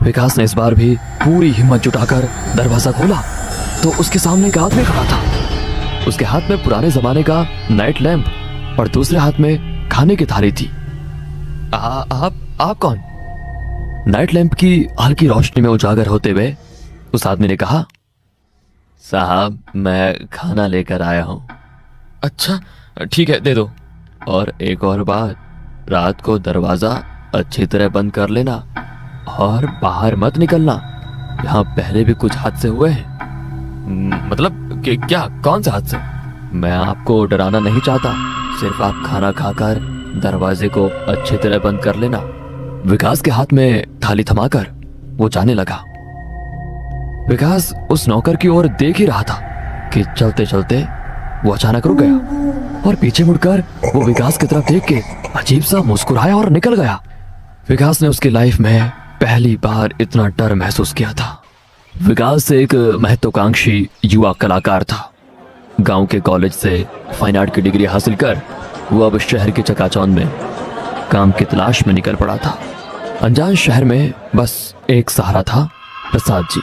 विकास ने इस बार भी पूरी हिम्मत जुटाकर दरवाजा खोला तो उसके सामने एक आदमी खड़ा था। उसके हाथ में पुराने जमाने का नाइट लैंप और दूसरे हाथ में खाने की थाली थी। आप कौन? नाइट लैंप की हल्की रोशनी में उजागर होते हुए उस आदमी ने कहा, साहब मैं खाना लेकर आया हूं। अच्छा ठीक है, दे दो। और एक और बात, रात को दरवाजा अच्छी तरह बंद कर लेना और बाहर मत निकलना। यहाँ पहले भी कुछ हादसे हुए हैं। मतलब क्या, कौन सा हादसे? मैं आपको डराना नहीं चाहता, सिर्फ आप खाना खाकर दरवाजे को अच्छी तरह बंद कर लेना। विकास के हाथ में थाली थमाकर वो जाने लगा। विकास उस नौकर की ओर देख ही रहा था कि चलते चलते वो अचानक रुक गया और पीछे मुड़कर वो विकास की तरफ देख के अजीब सा मुस्कुराया और निकल गया। विकास ने उसकी लाइफ में पहली बार इतना डर महसूस किया था। विकास एक महत्वाकांक्षी युवा कलाकार था। गांव के कॉलेज से फाइन आर्ट की डिग्री हासिल कर वो अब शहर के चकाचौंध में काम की तलाश में निकल पड़ा था। अनजान शहर में बस एक सहारा था, प्रसाद जी,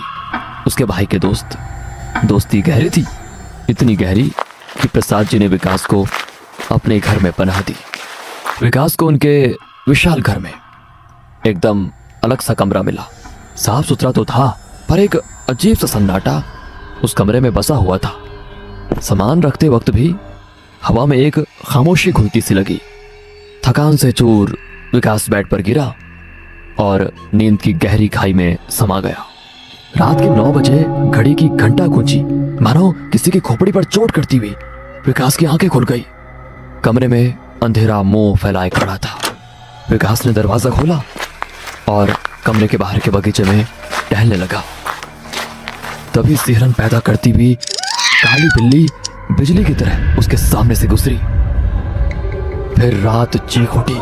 उसके भाई के दोस्त। दोस्ती गहरी थी, इतनी गहरी कि प्रसाद जी ने विकास को अपने घर में पनाह दी। विकास को उनके विशाल घर में एकदम अलग सा कमरा मिला। साफ सुथरा तो था, पर एक अजीब सा सन्नाटा उस कमरे में बसा हुआ था। सामान रखते वक्त भी हवा में एक खामोशी घुलती सी लगी। थकान से चूर विकास बेड पर गिरा और नींद की गहरी खाई में समा गया। रात के 9 बजे घड़ी की घंटा गूंजी, मानो किसी की खोपड़ी पर चोट करती हुई विकास की आंखें खुल गई। कमरे में अंधेरा मुंह फैलाए खड़ा था। विकास ने दरवाजा खोला और कमरे के बाहर के बगीचे में टहलने लगा। तभी सिहरन पैदा करती हुई काली बिल्ली बिजली की तरह उसके सामने से गुजरी। फिर रात चीख उठी,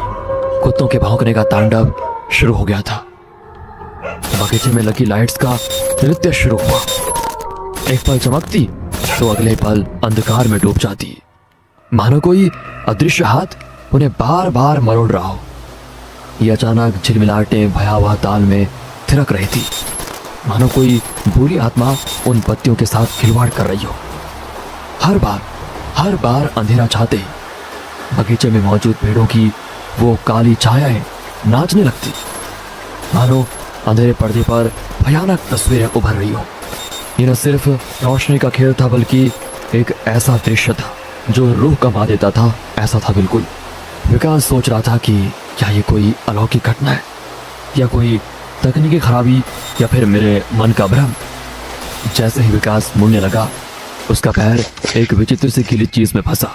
कुत्तों के भौंकने का तांडव शुरू हो गया था। बगीचे में लगी लाइट्स का नृत्य शुरू हुआ। एक पल चमकती तो अगले पल अंधकार में डूब जाती, मानो कोई अदृश्य हाथ उन्हें बार बार मरोड़ रहा हो। ये अचानक झिलमिलाहटें भयावह ताल में थिरक रही थी, मानो कोई बुरी आत्मा उन बत्तियों के साथ खिलवाड़ कर रही हो। हर बार अंधेरा छाते बगीचे में मौजूद पेड़ों की वो काली छायाएं नाचने लगती, मानो अंधेरे पर्दे पर भयानक तस्वीरें उभर रही हो। ये न सिर्फ रोशनी का खेल था, बल्कि एक ऐसा दृश्य था जो रूह कमा देता था। ऐसा था बिल्कुल। विकास सोच रहा था कि क्या ये कोई अलौकिक घटना है, या कोई तकनीकी खराबी, या फिर मेरे मन का भ्रम। जैसे ही विकास मुड़ने लगा, उसका पैर एक विचित्र सी गीली चीज में फंसा,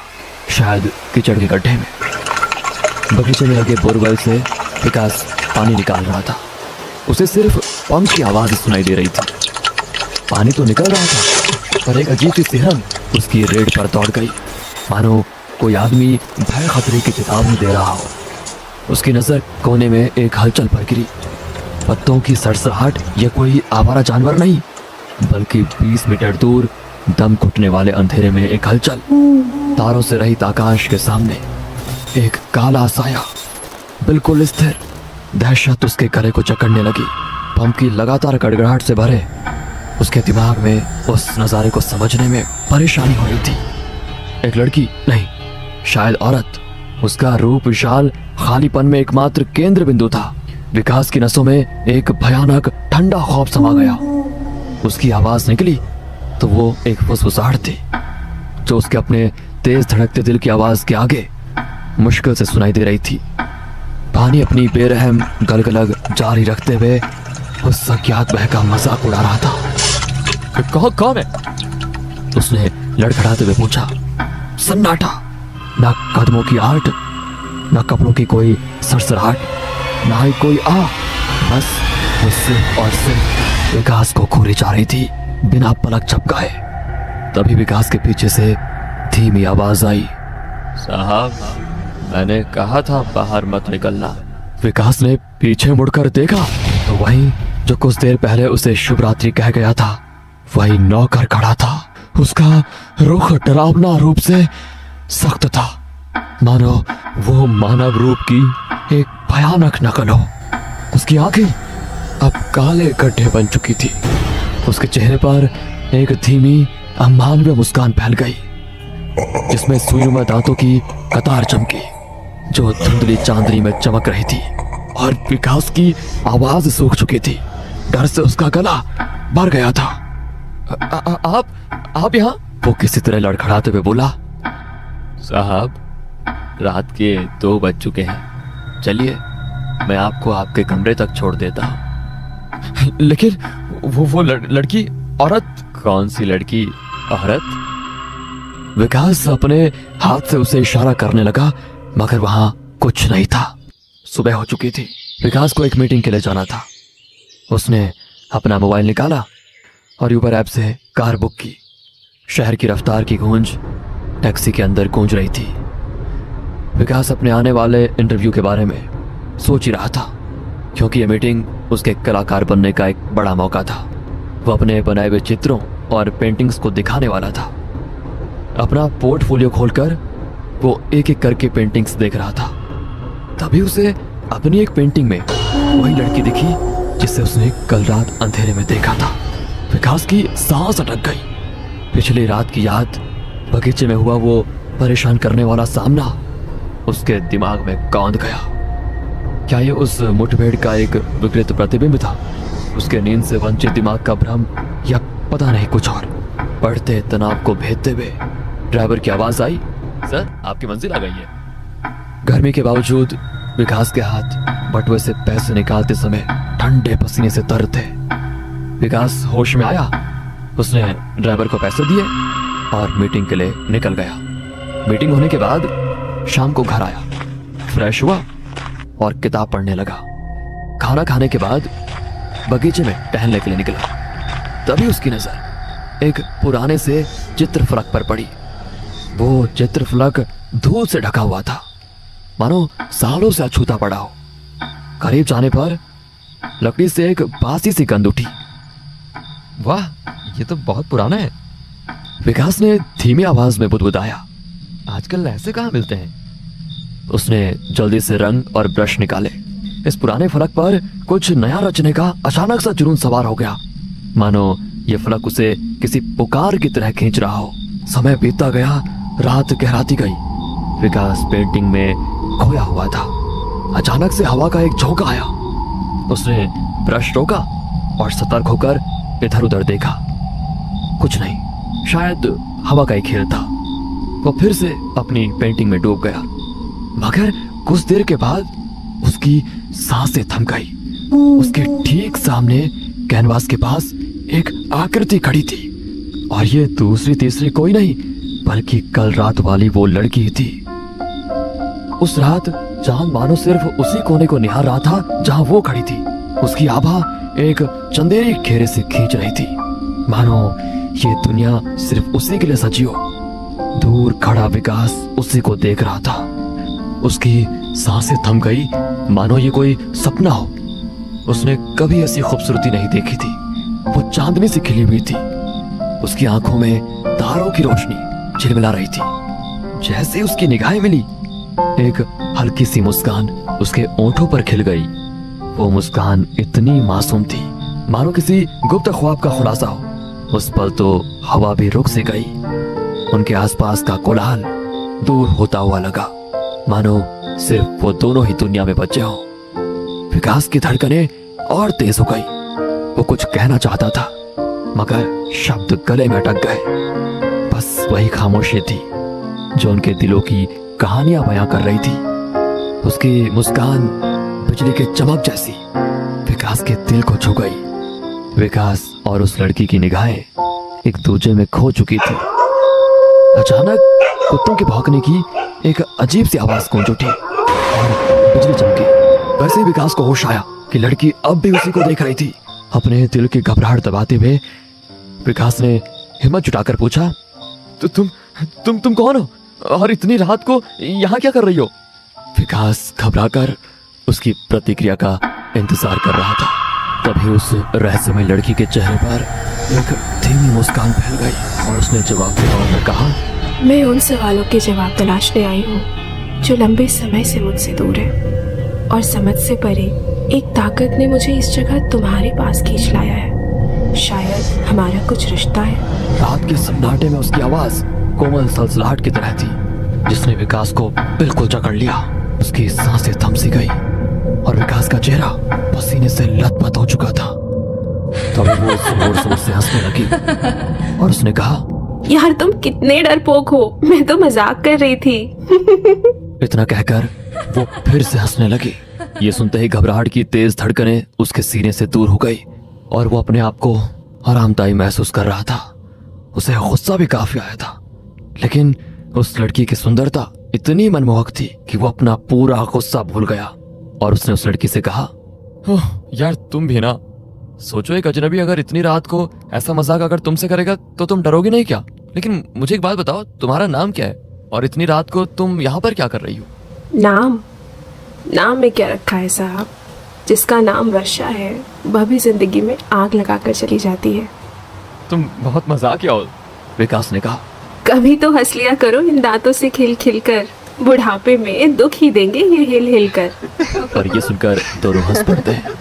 शायद कीचड़ के गड्ढे में। बगीचे में लगे बोरवेल से विकास पानी निकाल रहा था। उसे सिर्फ पंप की आवाज सुनाई दे रही थी। पानी तो निकल रहा था, पर एक अजीब सी सिहरन उसकी रेड पर दौड़ गई, मानो कोई आदमी भय खतरे की चेतावनी दे रहा हो। उसकी नजर कोने में एक हलचल पर गिरी। पत्तों की सरसराहट, ये कोई आवारा जानवर नहीं, बल्कि 20 मीटर दूर दम घुटने वाले अंधेरे में एक हलचल। तारों से रहित आकाश के सामने एक काला साया, बिल्कुल स्थिर। दहशत उसके गले को जकड़ने लगी। पंप की लगातार गड़गड़ाहट से भरे उसके दिमाग में उस नजारे को समझने में परेशानी हो रही थी। एक लड़की नहीं, शायद औरत। उसका रूप विशाल, खालीपन में एकमात्र केंद्र बिंदु था। विकास की नसों में एक भयानक ठंडा खौफ समा गया। उसकी आवाज निकली तो वो एक फुसफुसाहट थी, जो उसके अपने तेज धड़कते दिल की आवाज के आगे मुश्किल से सुनाई दे रही थी। पानी अपनी बेरहम गलगलग जारी रखते हुए उस अज्ञात भय का मजाक उड़ा रहा था। कौन है? उसने लड़खड़ाते हुए पूछा। सन्नाटा, ना कदमों की आहट, ना कपड़ों की कोई सरसराहट, ना ही कोई बस सिर्फ और सिर्फ विकास को घूरी जा रही थी, बिना पलक झपकाए। तभी विकास के पीछे से धीमी आवाज आई, साहब मैंने कहा था बाहर मत निकलना। विकास ने पीछे मुड़कर देखा तो वहीं जो कुछ देर पहले उसे शुभ रात्रि कह गया था, वही नौकर खड़ा था। उसका रुख डरावना रूप से सख्त था, मानो वो मानव रूप की एक भयानक नकल हो। उसकी आंखें अब काले गड्ढे बन चुकी थी। उसके चेहरे पर एक धीमी अमानवीय मुस्कान फैल गई, जिसमें सुईनुमा दांतों की कतार चमकी जो धुंधली चांदनी में चमक रही थी। और विकास की आवाज सूख चुकी थी। डर से उसका गला भर गया था। आप यहाँ? वो किसी तरह लड़खड़ाते हुए बोला, साहब, रात के 2 बज चुके हैं। चलिए, मैं आपको आपके कमरे तक छोड़ देता हूँ। लेकिन वो लड़की, औरत? कौन सी लड़की? औरत? विकास अपने हाथ से उसे इशारा करने लगा, मगर वहां कुछ नहीं था। सुबह हो चुकी थी। विकास को एक मीटिंग के लिए जाना था। उसने अपना मोबाइल निकाला और ऊबर ऐप से कार बुक की। शहर की रफ्तार की गूंज टैक्सी के अंदर गूंज रही थी। विकास अपने आने वाले इंटरव्यू के बारे में सोच ही रहा था, क्योंकि यह मीटिंग उसके कलाकार बनने का एक बड़ा मौका था। वो अपने बनाए हुए चित्रों और पेंटिंग्स को दिखाने वाला था। अपना पोर्टफोलियो खोलकर वो एक एक करके पेंटिंग्स देख रहा था। तभी उसे अपनी एक पेंटिंग में वही लड़की दिखी जिसे उसने कल रात अंधेरे में देखा था। विकास की सांस अटक गई। पिछली रात की याद, बगीचे में हुआ वो परेशान करने वाला सामना उसके दिमाग में कौंध गया। क्या ये उस मुठभेड़ का एक विकृत प्रतिबिंब था? उसके नींद से वंचित दिमाग का भ्रम, या पता नहीं कुछ और? बढ़ते तनाव को भेदते हुए ड्राइवर की आवाज आई, सर, आपकी मंजिल आ गई है। गर्मी के बावजूद विकास के हाथ बटुए से पैसे निकालते समय ठंडे पसीने से तर थे। विकास होश में आया। उसने ड्राइवर को पैसे दिए और मीटिंग के लिए निकल गया। मीटिंग होने के बाद शाम को घर आया, फ्रेश हुआ और किताब पढ़ने लगा। खाना खाने के बाद बगीचे में टहलने के लिए निकला। तभी उसकी नजर एक पुराने से चित्रफलक पर पड़ी। वो चित्रफलक धूल से ढका हुआ था, मानो सालों से अछूता पड़ा हो। करीब जाने पर लकड़ी से एक बासी सी गंध उठी। वाह, ये तो बहुत पुराना है। विकास ने धीमी आवाज में बुदबुदाया, आजकल ऐसे कहाँ मिलते हैं? उसने जल्दी से रंग और ब्रश निकाले। इस पुराने फलक पर कुछ नया रचने का अचानक सा जुनून सवार हो गया, मानो ये फलक उसे किसी पुकार की तरह खींच रहा हो। समय बीतता गया, रात गहराती गई। विकास पेंटिंग में खोया हुआ था। अचानक से हवा का एक झोंका आया। उसने ब्रश रोका और सतर्क होकर इधर उधर देखा। कुछ नहीं, शायद हवा का एक खेल था। वो फिर से अपनी पेंटिंग में डूब गया, मगर कुछ देर के बाद उसकी सांसें थम गई। उसके ठीक सामने कैनवास के पास एक आकृति खड़ी थी, और ये दूसरी तीसरी कोई नहीं बल्कि कल रात वाली वो लड़की थी। उस रात चांद मानो सिर्फ उसी कोने को निहार रहा था जहां वो खड़ी थी। उसकी आभा एक चंदेरी घेरे से खींच रही थी, मानो ये दुनिया सिर्फ उसी के लिए सजी हो। दूर खड़ा विकास उसी को देख रहा था। उसकी सांसें थम गई, मानो ये कोई सपना हो। उसने कभी ऐसी खूबसूरती नहीं देखी थी। वो चांदनी से खिली हुई थी। उसकी आंखों में तारों की रोशनी झिलमिला रही थी। जैसे उसकी निगाहें मिली, एक हल्की सी मुस्कान उसके ओंठों पर खिल गई। वो मुस्कान इतनी मासूम थी, मानो किसी गुप्त ख्वाब का खुलासा हो। उस पल तो हवा भी रुक सी गई। उनके आसपास का कोलाहल दूर होता हुआ लगा, मानो सिर्फ वो दोनों ही दुनिया में बचे हों। विकास की धड़कनें और तेज हो गई। वो कुछ कहना चाहता था, मगर शब्द गले में अटक गए। बस वही खामोशी थी जो उनके दिलों की कहानियां बयां कर रही थी। उसकी मुस्कान बिजली के चमक जैसी विकास के दिल को छू गई। विकास और उस लड़की की निगाहें एक दूसरे में खो चुकी थी। अचानक कुत्तों के भौंकने की एक अजीब सी आवाज गूंज उठी और बिजली चमकी। वैसे ही विकास को होश आया कि लड़की अब भी उसी को देख रही थी। अपने दिल की घबराहट दबाते हुए विकास ने हिम्मत जुटाकर पूछा, तुम कौन हो और इतनी रात को यहाँ क्या कर रही हो? विकास घबराकर उसकी प्रतिक्रिया का इंतजार कर रहा था। तभी उस रहस्यमय लड़की के चेहरे पर एक धीमी मुस्कान फैल गई और उसने जवाब दिया और कहा, मैं उन सवालों के जवाब तलाशने आई हूँ जो लंबे समय से मुझसे दूर है और समझ से परे एक ताकत ने मुझे इस जगह तुम्हारे पास खींच लाया है। शायद हमारा कुछ रिश्ता है। रात के सन्नाटे में उसकी आवाज कोमल सलसलाहट की तरह थी, जिसने विकास को बिल्कुल जकड़ लिया। उसकी सांसें थम सी गई और विकास का चेहरा पसीने से लथपथ हो चुका था। तभी वो जोर जोर से हंसने लगी और उसने कहा, यार तुम कितने डरपोक हो, मैं तो मजाक कर रही थी। इतना कहकर वो फिर से हंसने लगी। ये सुनते ही घबराहट की तेज धड़कनें उसके सीने से दूर हो गई और वो अपने आप को आरामदायी महसूस कर रहा था। उसे गुस्सा भी काफी आया था, लेकिन उस लड़की की सुंदरता इतनी मनमोहक थी कि वो अपना पूरा गुस्सा भूल गया और उसने उस लड़की से कहा, यार तुम भी ना, सोचो एक अजनबी अगर इतनी रात को ऐसा मजाक अगर तुमसे करेगा तो तुम डरोगे नहीं क्या? लेकिन मुझे एक बात बताओ, तुम्हारा नाम क्या है और इतनी रात को तुम यहाँ पर क्या कर रही हो? नाम में क्या रखा है साहब? जिसका नाम वर्षा है वह भी जिंदगी में आग लगाकर चली जाती है। तुम बहुत मजाकिया हो, विकास ने कहा। कभी तो हंस लिया करो इन दांतों से खिल खिल कर, बुढ़ापे में दुख ही देंगे ये हिल हिल कर। और ये सुनकर दोनों हंस पड़ते हैं।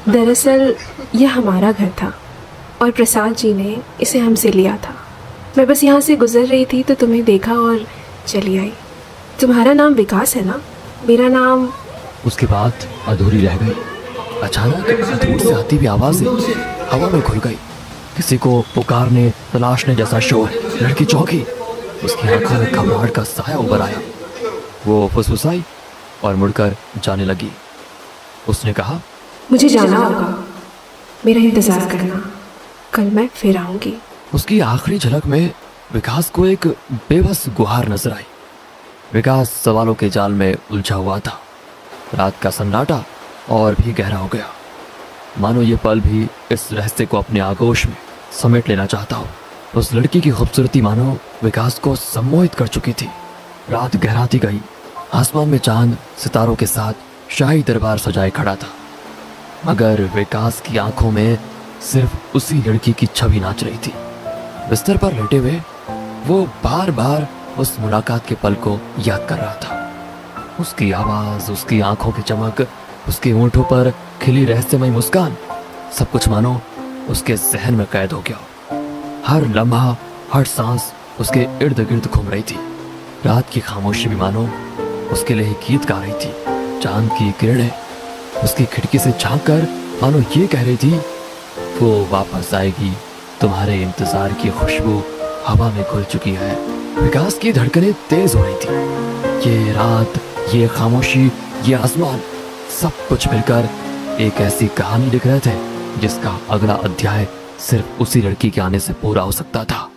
दरअसल यह हमारा घर था और प्रसाद जी ने इसे हमसे लिया था। मैं बस यहाँ से गुजर रही थी तो तुम्हें देखा और चली आई। तुम्हारा नाम विकास है ना? मेरा नाम। उसकी बात अधूरी रह गई। अचानक दूर से आती हुई आवाजें हवा में घुल गई। किसी को पुकारने तलाशने जैसा शोर। लड़की चौंकी, उसकी आंखों में घबराहट का साया उभर आया। वो फुसफुसाई और मुड़कर जाने लगी। उसने कहा, मुझे जाना होगा, मेरा इंतजार करना, कल मैं फिर आऊंगी। उसकी आखिरी झलक में विकास को एक बेबस गुहार नजर आई। विकास सवालों के जाल में उलझा हुआ था। रात का सन्नाटा और भी गहरा हो गया, मानो ये पल भी इस रहस्य को अपने आगोश में समेट लेना चाहता हो। उस लड़की की खूबसूरती मानो विकास को सम्मोहित कर चुकी थी। रात गहराती गई। आसमान में चांद सितारों के साथ शाही दरबार सजाए खड़ा था, मगर विकास की आंखों में सिर्फ उसी लड़की की छवि नाच रही थी। बिस्तर पर लेटे हुए वो बार बार उस मुलाकात के पल को याद कर रहा था। उसकी आवाज, उसकी आंखों की चमक, उसके होंठों पर खिली रहस्यमय मुस्कान, सब कुछ मानो उसके जहन में कैद हो गया। हर लम्हा, हर सांस उसके इर्द गिर्द घूम रही थी। रात की खामोशी भी मानो उसके लिए गीत गा रही थी। चांद की किरणें उसकी खिड़की से झांक कर मानो ये कह रही थी, वो वापस आएगी, तुम्हारे इंतजार की खुशबू हवा में घुल चुकी है। विकास की धड़कनें तेज हो रही थी। ये रात, ये खामोशी, ये आसमान, सब कुछ मिलकर एक ऐसी कहानी लिख रहे थे जिसका अगला अध्याय सिर्फ उसी लड़की के आने से पूरा हो सकता था।